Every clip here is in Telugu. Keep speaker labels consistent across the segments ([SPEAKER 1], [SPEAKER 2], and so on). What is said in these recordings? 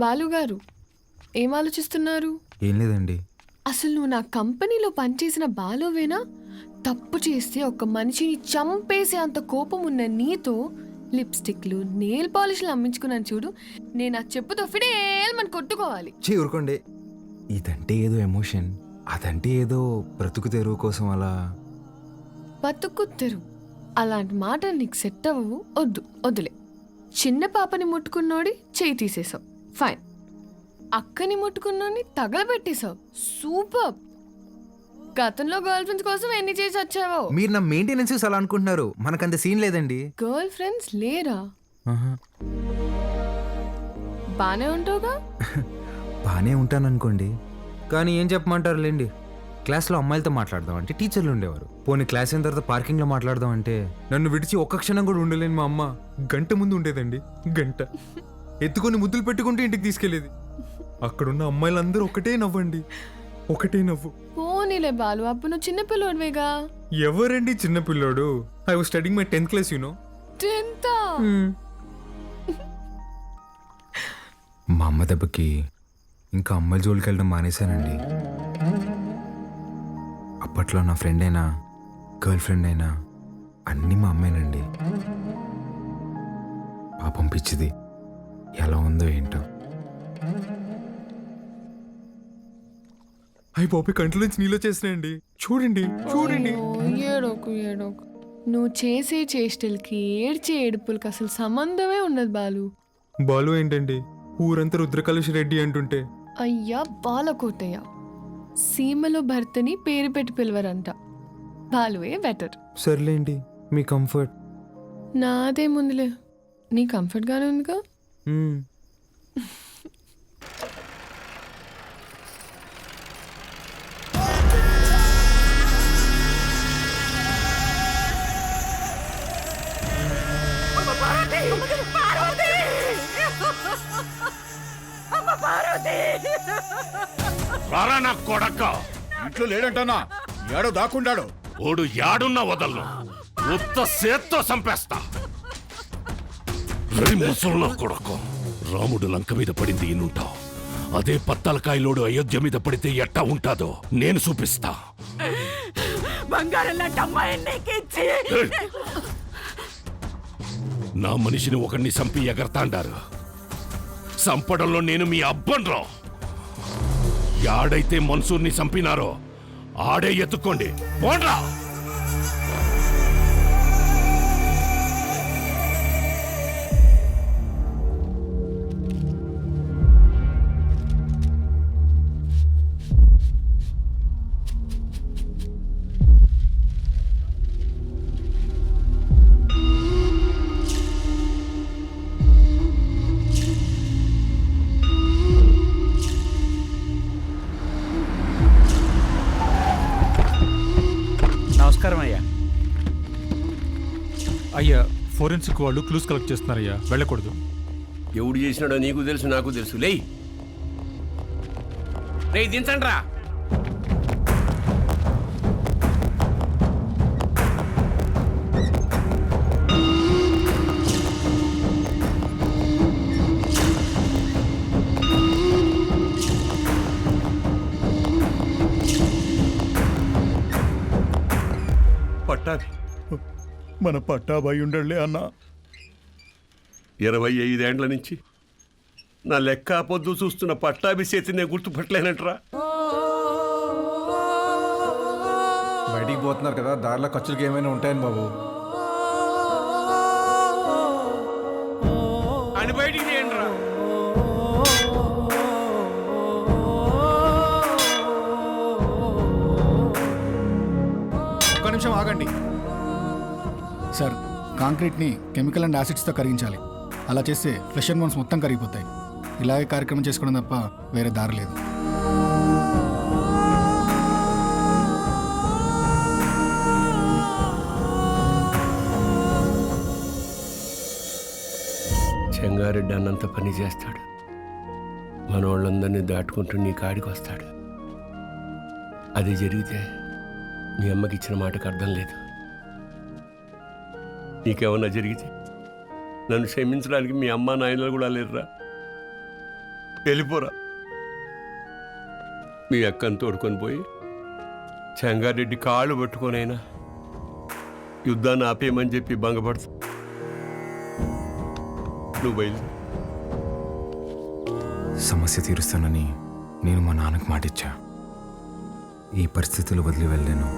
[SPEAKER 1] బాలుగారు ఏం ఆలోచిస్తున్నారు?
[SPEAKER 2] ఏం లేదండి.
[SPEAKER 1] అసలు నువ్వు నా కంపెనీలో పనిచేసిన బాలువేనా? తప్పు చేస్తే ఒక మనిషిని చంపేసే అంత కోపం ఉన్న నీతో లిప్స్టిక్లు నెయిల్ పాలిష్లు అమ్మించుకున్నాను చూడు. నేను ఆ చెప్పుతో ఫిడేల్మని కొట్టుకోవాలి.
[SPEAKER 2] ఊరుకోండి. ఇదంటే ఏదో ఎమోషన్, అదంటే ఏదో బ్రతుకు తెరువు కోసం అలా.
[SPEAKER 1] బతుకుత్తరు అలాంటి మాటలు నీకు సెట్ అవ్వవు. వద్దులే. చిన్న పాపని ముట్టుకున్నోడి చేయి తీసేసావు, ఫైన్. అక్కని ముట్టుకున్నోడిని తగలబెట్టేశావు, సూపర్. గతంలో గర్ల్ ఫ్రెండ్స్ కోసం ఎన్ని చేసి వచ్చావో.
[SPEAKER 2] మీరు నా మెయింటెనెన్స్ అలా అనుకుంటున్నారు, మనకంత సీన్ లేదండి.
[SPEAKER 1] గర్ల్ ఫ్రెండ్స్ లేరా?
[SPEAKER 2] ఆహా.
[SPEAKER 1] బానే ఉంటావుగా?
[SPEAKER 2] బానే ఉంటాననుకోండి, కానీ ఏం చెప్పమంటారు లేండి. క్లాస్లో అమ్మాయిలతో మాట్లాడదాం అంటే టీచర్లు ఉండేవారు. పోనీ క్లాస్ అయిన తర్వాత పార్కింగ్లో మాట్లాడదాం అంటే నన్ను విడిచి ఒక్క క్షణం కూడా ఉండలేని మా అమ్మ గంట ముందు ఉండేదండి. గంట ఎత్తుకొని ముద్దులు పెట్టుకుంటూ ఇంటికి తీసుకెళ్లేది. అక్కడున్న అమ్మాయిలందరూ ఒకటే నవ్వండి, ఒకటే నవ్వు.
[SPEAKER 1] పోనీలే బాలు, అప్పుడు నువ్వు చిన్న పిల్లోడివేగా.
[SPEAKER 2] ఎవరండి చిన్న పిల్లోడు? I was studying my 10th class, you know.
[SPEAKER 1] 10th?
[SPEAKER 2] మా అమ్మ దెబ్బకి ఇంకా అమ్మాయిల జోలికి వెళ్ళడం మానేశానండి. అప్పట్లో నా ఫ్రెండ్ అయినా గర్ల్ ఫ్రెండ్ అయినా అన్నీ మా అమ్మేనండి. పాపం పిచ్చిది ఎలా ఉందో ఏంటో. అయ్యి బాబు, కంట్లో నుంచి నీళ్ళు వచ్చేసినాయండి. చూడండి చూడండి.
[SPEAKER 1] ఏడోకు. నువ్వు చేసే చేష్టలకి ఏడ్చే ఏడుపులకి అసలు సంబంధమే ఉండదు బాలు.
[SPEAKER 2] బాలు ఏంటండి, ఊరంతా రుద్రకలుష రెడ్డి అంటుంటే.
[SPEAKER 1] అయ్యా బాలకోటయ్య, సీమలో భర్తని పేరు పెట్టి పిలవరంట. బాలువే బెటర్.
[SPEAKER 2] సర్లేండి, మీ కంఫర్ట్.
[SPEAKER 1] నాదే ముందులే, నీ కంఫర్ట్ గానే ఉందిగా.
[SPEAKER 3] రారా నా కొడక్క.
[SPEAKER 4] ఇంట్లో లేడంటానా? ఏడో దాక్కుండాడు.
[SPEAKER 3] ఓడు యాడున్నా వదలను, ఉత్త సేత్తో చంపేస్తా. ముసలు నా కొడక, రాముడు లంక మీద పడింది ఈనుంటావు. అదే పత్తలకాయలోడు అయోధ్య మీద పడితే ఎట్టా ఉంటాదో నేను చూపిస్తా. నా మనిషిని ఒకరిని చంపి ఎగరతాండారు. చంపడంలో నేను మీ అబ్బన్రా. యాడైతే మన్సూర్ని చంపినారో ఆడే ఎత్తుకోండి, పోండ్రా.
[SPEAKER 5] నమస్కారం అయ్యా. అయ్యా, ఫోరెన్సిక్ వాళ్ళు క్లూస్ కలెక్ట్ చేస్తున్నారయ్యా, వెళ్ళకూడదు.
[SPEAKER 6] ఎవడు చేసినాడో నీకు తెలుసు, నాకు తెలుసు. లేయ్ దించండి రా.
[SPEAKER 4] పట్టాభి, మన పట్టాభాయి ఉండలే అన్నా.
[SPEAKER 3] 25 ఏండ్ల నుంచి నా లెక్క పొద్దు చూస్తున్న పట్టాభి చేతి నేను గుర్తుపట్టలేనంటరా.
[SPEAKER 7] బయటికి పోతున్నారు కదా, దారిలో ఖర్చులకి ఏమైనా ఉంటాయని బాబు.
[SPEAKER 6] అని బయటికి తీయండి రా.
[SPEAKER 4] ఒక్క నిమిషం ఆగండి సార్. కాంక్రీట్ని కెమికల్ అండ్ యాసిడ్స్తో కరిగించాలి. అలా చేస్తే ఫ్లెష్ అండ్ బోన్స్ మొత్తం కరిగిపోతాయి. ఇలాగే కార్యక్రమం చేసుకోవడం తప్ప వేరే దారి లేదు.
[SPEAKER 6] చెంగారెడ్డి అన్నంత పని చేస్తాడు. మన వాళ్ళందరినీ దాటుకుంటూ నీ కాడికి వస్తాడు. అది జరిగితే మీ అమ్మకి ఇచ్చిన మాటకు అర్థం లేదు. నీకేమన్నా జరిగితే నన్ను క్షమించడానికి మీ అమ్మ నాయనలు కూడా లేరురా. వెళ్ళిపోరా. మీ అక్కను తోడుకొని పోయి చెంగారెడ్డి కాళ్ళు పట్టుకొనైనా యుద్ధాన్ని ఆపేయమని చెప్పి భంగపడుతు. నువ్వు బయలుదేరు.
[SPEAKER 2] సమస్య తీరుస్తానని నేను మా నాన్నకు మాటిచ్చా. ఈ పరిస్థితులు వదిలి వెళ్ళాను.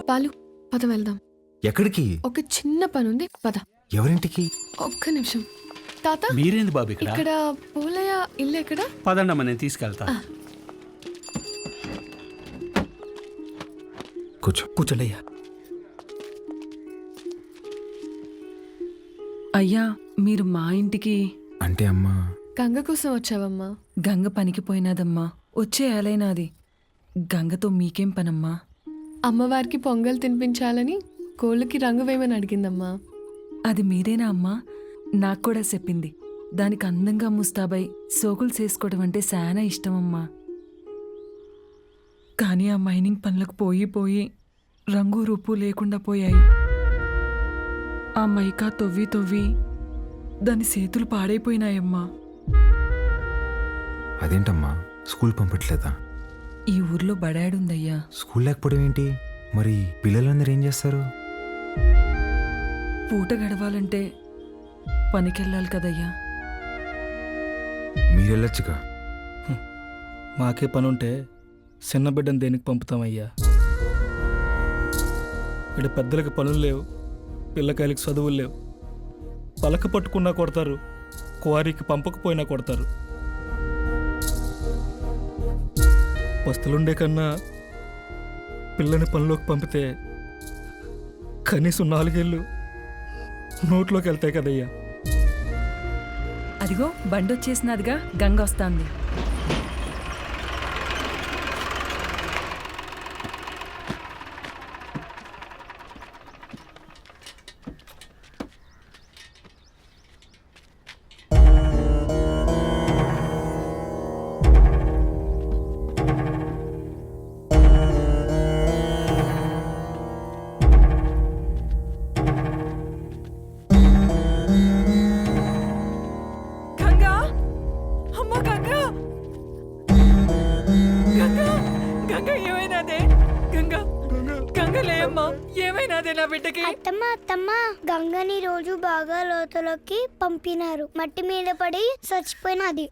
[SPEAKER 1] పాలు పద వెళ్దాం.
[SPEAKER 2] ఎక్కడికి?
[SPEAKER 1] ఒక చిన్న పని ఉంది, పద.
[SPEAKER 2] ఎవరింటికి?
[SPEAKER 1] ఒక్క నిమిషం. తాత,
[SPEAKER 8] మీరేంది బాబు ఇక్కడ?
[SPEAKER 1] ఇక్కడ పోలయ్య ఇల్లు ఎక్కడ?
[SPEAKER 8] పదండమ్మ, నేను తీసుకెళ్తా.
[SPEAKER 2] కూర్చో.
[SPEAKER 8] కూర్చోండి అయ్యా.
[SPEAKER 9] అయ్యా, మీరు మా ఇంటికి
[SPEAKER 2] అంటే అమ్మా,
[SPEAKER 1] గంగ కోసం వచ్చావమ్మా?
[SPEAKER 9] గంగ పనికి పోయినాదమ్మా. వచ్చే ఏలైనాది. గంగతో మీకేం పనమ్మా?
[SPEAKER 1] అమ్మవారికి పొంగల్ తినిపించాలని కోళ్ళకి రంగు వేయమని అడిగిందమ్మా.
[SPEAKER 9] అది మీరేనా అమ్మా? నాకు కూడా చెప్పింది. దానికి అందంగా ముస్తాబై సోకులు చేసుకోవడం అంటే చాలా ఇష్టమమ్మా. కానీ ఆ మైనింగ్ పనులకు పోయి పోయి రంగు రూపు లేకుండా పోయాయి. ఆ మైకా తొవ్వి తొవ్వి దాని చేతులు పాడైపోయినాయమ్మా.
[SPEAKER 2] అదేంటమ్మా, స్కూల్ పంపట్లేదా?
[SPEAKER 9] ఈ ఊర్లో బడాడుందయ్యా.
[SPEAKER 2] స్కూల్ లేకపోవడం ఏంటి? మరి పిల్లలందరూ ఏం చేస్తారు?
[SPEAKER 9] పూట గడవాలంటే పనికెళ్ళాలి కదయ్యా.
[SPEAKER 2] మీరెళ్ళొచ్చుగా.
[SPEAKER 4] మాకే పని ఉంటే చిన్న బిడ్డను దేనికి పంపుతామయ్యా? ఇక్కడ పెద్దలకి పనులు లేవు, పిల్లకాయలకి చదువులు లేవు. పలక పట్టుకున్నా కొడతారు, క్వారీకి పంపకపోయినా కొడతారు. వస్తులుండే కన్నా పిల్లని పనిలోకి పంపితే కనీసం 4 ఏళ్ళు నోట్లోకి వెళ్తాయి కదయ్యా.
[SPEAKER 9] అదిగో బండొచ్చేసినదిగా, గంగ వస్తాంది. గంగా, అమ్మ గంగా, గంగా, గంగా ఏమైనాదే? గంగా, గంగ లేమ్మా, ఏమైనాదే నా బిడ్డకి?
[SPEAKER 10] అత్తమ్మ గంగని రోజు బాగా లోతులోకి పంపినారు. మట్టి మీద పడి చచ్చిపోయినది.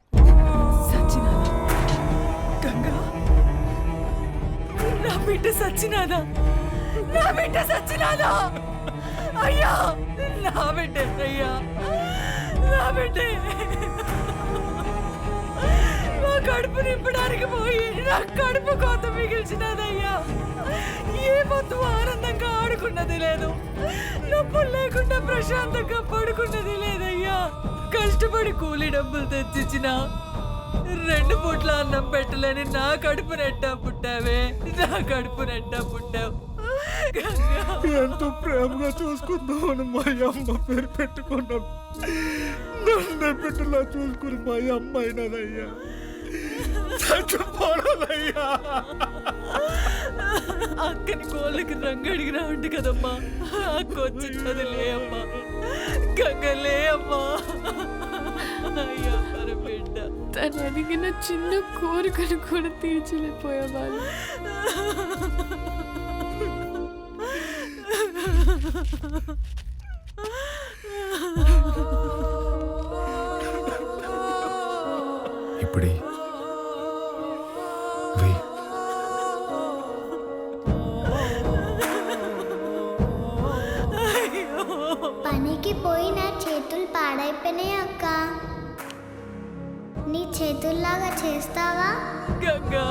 [SPEAKER 9] సచ్చినాదా? గంగా, నా బిడ్డ సచ్చినాదా? నా బిడ్డ సచ్చినాదా? అయ్యా, నా బిడ్డ, అయ్యా, నా బిడ్డే. నా కడుపు నింపడానికి పోయి నా కడుపు కోత మిగిల్చినదయ్యా. ఏ పొద్దు ఆనందంగా ఆడుకున్నది లేదు, నొప్పులు లేకుండా ప్రశాంతంగా పడుకున్నది లేదయ్యా. కష్టపడి కూలి డబ్బులు తెచ్చిచ్చిన 2 పూట్ల అన్నం పెట్టలేని నా కడుపు నెట్టా పుట్టావే, నా కడుపు నెట్టా పుట్టావు.
[SPEAKER 4] ఎంతో ప్రేమగా చూసుకుందామని మా అమ్మ పేరు పెట్టుకున్నాం. నన్ను బిడ్డలా చూసుకుని మా అమ్మ అయినదయ్యా. చచ్చిపోనదయ్యా.
[SPEAKER 9] అక్కని కోళ్ళకి రంగు అడిగినా ఉంటే కదమ్మా, అక్క వచ్చినది లే అమ్మా, గంగలే అమ్మా. అయ్యా మన బిడ్డ.
[SPEAKER 1] తను అడిగిన చిన్న కోరికను కూడా తీర్చలేకపోయేవాళ్ళు.
[SPEAKER 2] ఇప్పుడే వెయ్.
[SPEAKER 10] పనికి పోయి నా చేతులు పాడైపోయినాయి అక్క. నీ చేతుల్లాగా చేస్తావా?
[SPEAKER 9] గంగా,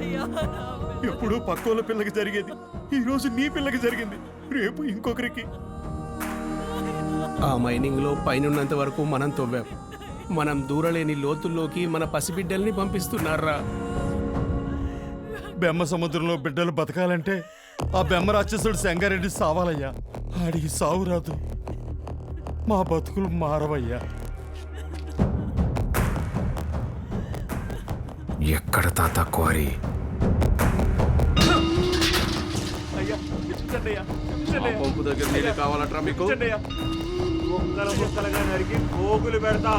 [SPEAKER 9] అయ్యా నా బిడ్డ.
[SPEAKER 4] ఎప్పుడు పక్కోళ్ళ పిల్లకి జరిగేది ఈ రోజు నీ పిల్లకి జరిగింది, రేపు ఇంకొకరికి.
[SPEAKER 6] ఆ మైనింగ్లో పైనున్నంత వరకు మనం తవ్వాం. మనం దూరలేని లోతుల్లోకి మన పసిబిడ్డల్ని పంపిస్తున్నారా?
[SPEAKER 4] బెమ్మ సముద్రంలో బిడ్డలు బతకాలంటే ఆ బెమ్మ రాక్షసుడు సంగారెడ్డి సావాలయ్యా. ఆడికి సావు రాదు, మా బతుకులు మారవయ్యా.
[SPEAKER 2] ఎక్కడ తాత క్వారీ?
[SPEAKER 7] పంపు దగ్గర నీళ్ళు కావాలంటారా మీకు
[SPEAKER 5] ముక్కలుగా నరికి పోగులు పెడతా